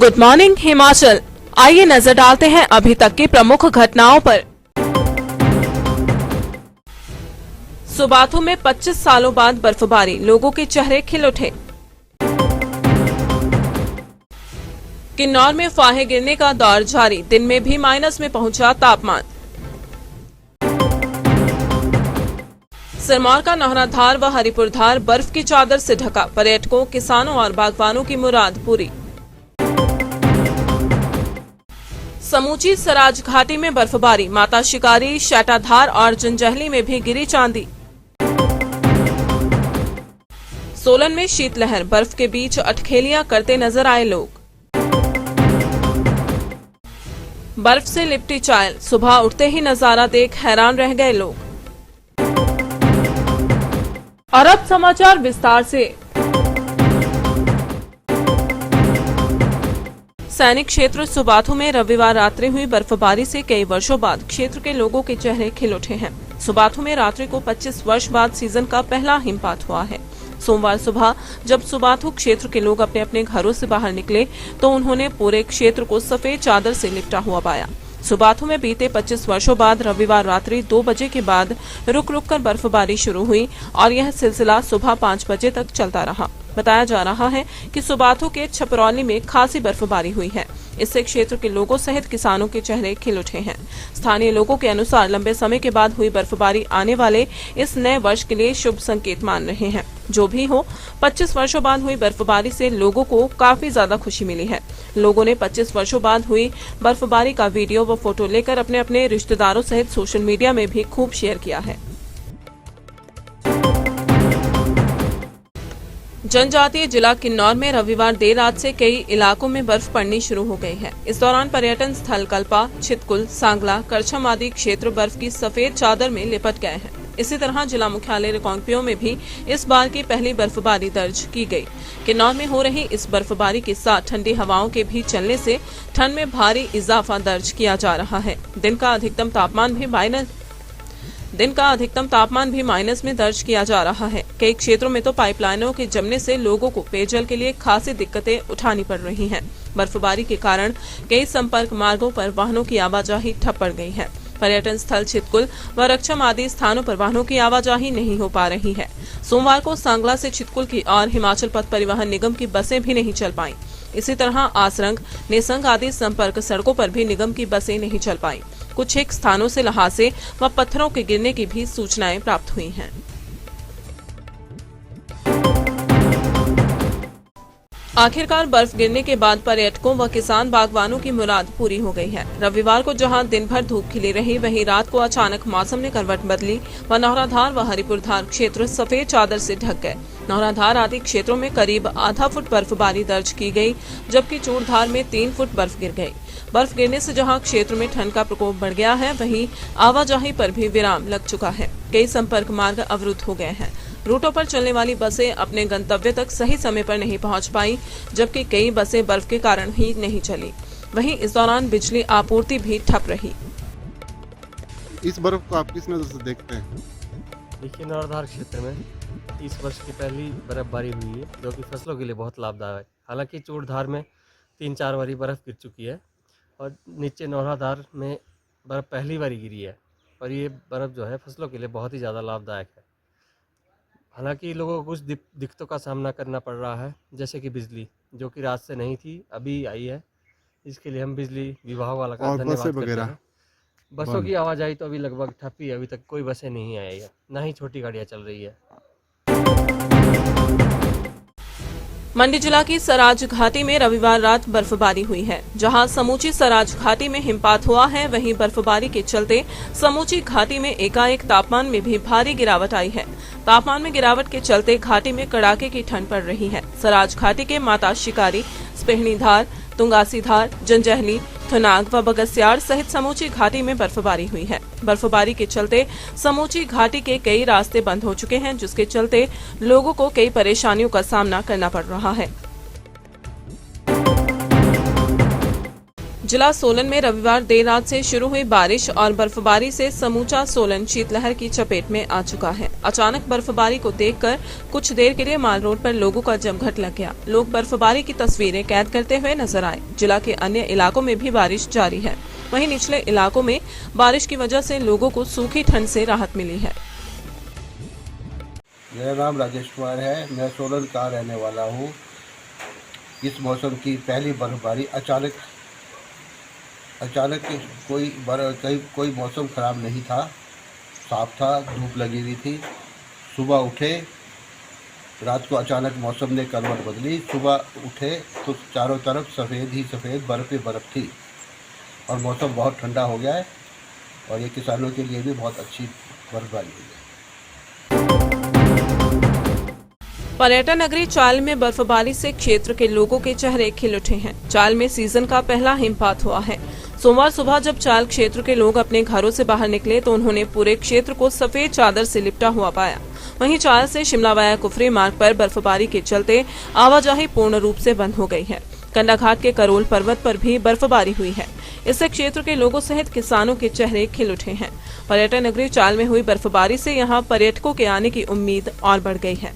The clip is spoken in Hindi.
Good morning Himachal. आइए नजर डालते हैं अभी तक की प्रमुख घटनाओं पर। सुबाथू में 25 सालों बाद बर्फबारी, लोगों के चेहरे खिल उठे। किन्नौर में फाहे गिरने का दौर जारी, दिन में भी माइनस में पहुंचा तापमान। सिरमौर का नौहराधार व हरिपुरधार बर्फ की चादर से ढका, पर्यटकों, किसानों और बागबानों की मुराद पूरी। समूची सराज घाटी में बर्फबारी, माता शिकारी, शेटाधार और जंजैहली में भी गिरी चांदी। सोलन में शीतलहर, बर्फ के बीच अटखेलियां करते नजर आए लोग। बर्फ से लिपटी चायल, सुबह उठते ही नजारा देख हैरान रह गए लोग। और अब समाचार विस्तार से। सैनिक क्षेत्र सुबाथू में रविवार रात्रि हुई बर्फबारी से कई वर्षों बाद क्षेत्र के लोगों के चेहरे खिल उठे हैं। सुबाथू में रात्रि को 25 वर्ष बाद सीजन का पहला हिमपात हुआ है। सोमवार सुबह जब सुबाथू क्षेत्र के लोग अपने अपने घरों से बाहर निकले तो उन्होंने पूरे क्षेत्र को सफेद चादर से लिपटा हुआ पाया। सुबाथू में बीते 25 वर्षों बाद रविवार रात्रि 2 बजे के बाद रुक रुक कर बर्फबारी शुरू हुई और यह सिलसिला सुबह 5 बजे तक चलता रहा। बताया जा रहा है कि सुबाथू के छपरौली में खासी बर्फबारी हुई है। इससे क्षेत्र के लोगों सहित किसानों के चेहरे खिल उठे हैं। स्थानीय लोगों के अनुसार लंबे समय के बाद हुई बर्फबारी आने वाले इस नए वर्ष के लिए शुभ संकेत मान रहे हैं। जो भी हो, 25 वर्षों बाद हुई बर्फबारी से लोगों को काफी ज्यादा खुशी मिली है। लोगों ने 25 वर्षों बाद हुई बर्फबारी का वीडियो व फोटो लेकर अपने अपने रिश्तेदारों सहित सोशल मीडिया में भी खूब शेयर किया है। जनजातीय जिला किन्नौर में रविवार देर रात से कई इलाकों में बर्फ पड़नी शुरू हो गई है। इस दौरान पर्यटन स्थल कल्पा, छितकुल, सांगला, करछम आदि क्षेत्र बर्फ की सफेद चादर में लिपट गए हैं। इसी तरह जिला मुख्यालय रिकांगपिओ में भी इस बार की पहली बर्फबारी दर्ज की गई। किन्नौर में हो रही इस बर्फबारी के साथ ठंडी हवाओं के भी चलने से ठंड में भारी इजाफा दर्ज किया जा रहा है। दिन का अधिकतम तापमान भी माइनस में दर्ज किया जा रहा है। कई क्षेत्रों में तो पाइपलाइनों के जमने से लोगों को पेयजल के लिए खासी दिक्कतें उठानी पड़ रही हैं। बर्फबारी के कारण कई संपर्क मार्गों पर वाहनों की आवाजाही ठप पड़ गई है। पर्यटन स्थल छितकुल व रक्षम आदि स्थानों पर वाहनों की आवाजाही नहीं हो पा रही है। सोमवार को सांगला से छितकुल की और हिमाचल पथ परिवहन निगम की बसें भी नहीं चल पाईं। इसी तरह आसरंग, नेसंग आदि संपर्क सड़कों पर भी निगम की बसें नहीं चल पाईं। कुछ एक स्थानों से लहासे व पत्थरों के गिरने की भी सूचनाएं प्राप्त हुई हैं। आखिरकार बर्फ गिरने के बाद पर्यटकों व किसान बागवानों की मुराद पूरी हो गई है। रविवार को जहां दिन भर धूप खिली रही, वहीं रात को अचानक मौसम ने करवट बदली व नौहराधार व हरिपुरधार क्षेत्र सफेद चादर से ढक गए। नौहराधार आदि क्षेत्रों में करीब आधा फुट बर्फबारी दर्ज की गई, जबकि चूड़धार में 3 फुट बर्फ गिर गई। बर्फ गिरने से जहां क्षेत्र में ठंड का प्रकोप बढ़ गया है, वहीं आवाजाही पर भी विराम लग चुका है। कई संपर्क मार्ग अवरुद्ध हो गए हैं। रूटों पर चलने वाली बसें अपने गंतव्य तक सही समय पर नहीं पहुंच पाई, जबकि कई बसें बर्फ के कारण ही नहीं चली। वहीं इस दौरान बिजली आपूर्ति भी ठप रही। इस बर्फ को आप किस नजर से देखते हैं? देखिए, नौहराधार क्षेत्र में इस वर्ष की पहली बर्फबारी हुई है, जो कि फसलों के लिए बहुत लाभदायक है। हालांकि चूड़धार में 3-4 बारी बर्फ गिर चुकी है और नीचे नौहराधार में बर्फ पहली बारी गिरी है और ये बर्फ जो है फसलों के लिए बहुत ही ज़्यादा लाभदायक है। हालांकि लोगों को कुछ दिक्कतों का सामना करना पड़ रहा है, जैसे कि बिजली, जो कि रात से नहीं थी, अभी आई है। इसके लिए हम बिजली विभाग वाला का धन्यवाद करते हैं। बसों की आवाजाही तो अभी लगभग ठप ही है, अभी तक कोई बसें नहीं आई है, ना ही छोटी गाड़ियाँ चल रही है। मंडी जिला की सराज घाटी में रविवार रात बर्फबारी हुई है। जहां समूची सराज घाटी में हिमपात हुआ है, वहीं बर्फबारी के चलते समूची घाटी में एकाएक तापमान में भी भारी गिरावट आई है। तापमान में गिरावट के चलते घाटी में कड़ाके की ठंड पड़ रही है। सराज घाटी के माता शिकारी, स्पेहनीधार, तुंगासीधार, जंजैहली, थुनाग व बगस्याड़ सहित समूची घाटी में बर्फबारी हुई है। बर्फबारी के चलते समूची घाटी के कई रास्ते बंद हो चुके हैं, जिसके चलते लोगों को कई परेशानियों का सामना करना पड़ रहा है। जिला सोलन में रविवार देर रात से शुरू हुई बारिश और बर्फबारी से समूचा सोलन शीतलहर की चपेट में आ चुका है। अचानक बर्फबारी को देखकर कुछ देर के लिए माल रोड पर लोगों का जमघट लग गया। लोग बर्फबारी की तस्वीरें कैद करते हुए नजर आए। जिला के अन्य इलाकों में भी बारिश जारी है। वहीं निचले इलाकों में बारिश की वजह से लोगों को सूखी ठंड से राहत मिली है। मेरा नाम राजेश कुमार है। मैं सोलन का रहने वाला हूँ। इस मौसम की पहली बर्फबारी अचानक कोई मौसम ख़राब नहीं था, साफ था, धूप लगी हुई थी। सुबह उठे, रात को अचानक मौसम ने करवट बदली। सुबह उठे तो चारों तरफ सफ़ेद ही सफ़ेद, बर्फ़ ही बर्फ़ थी और मौसम बहुत ठंडा हो गया है और ये किसानों के लिए भी बहुत अच्छी बर्फबारी हुई है। पर्यटन नगरी चाल में बर्फबारी से क्षेत्र के लोगों के चेहरे खिल उठे हैं। चाल में सीजन का पहला हिमपात हुआ है। सोमवार सुबह जब चाल क्षेत्र के लोग अपने घरों से बाहर निकले तो उन्होंने पूरे क्षेत्र को सफेद चादर से लिपटा हुआ पाया। वहीं चाल से शिमला वाया कुफरी मार्ग पर बर्फबारी के चलते आवाजाही पूर्ण रूप से बंद हो गई है। कंडाघाट के करोल पर्वत पर भी बर्फबारी हुई है। इससे क्षेत्र के लोगों सहित किसानों के चेहरे खिल उठे हैं। पर्यटन नगरी चाल में हुई बर्फबारी से यहाँ पर्यटकों के आने की उम्मीद और बढ़ गई है।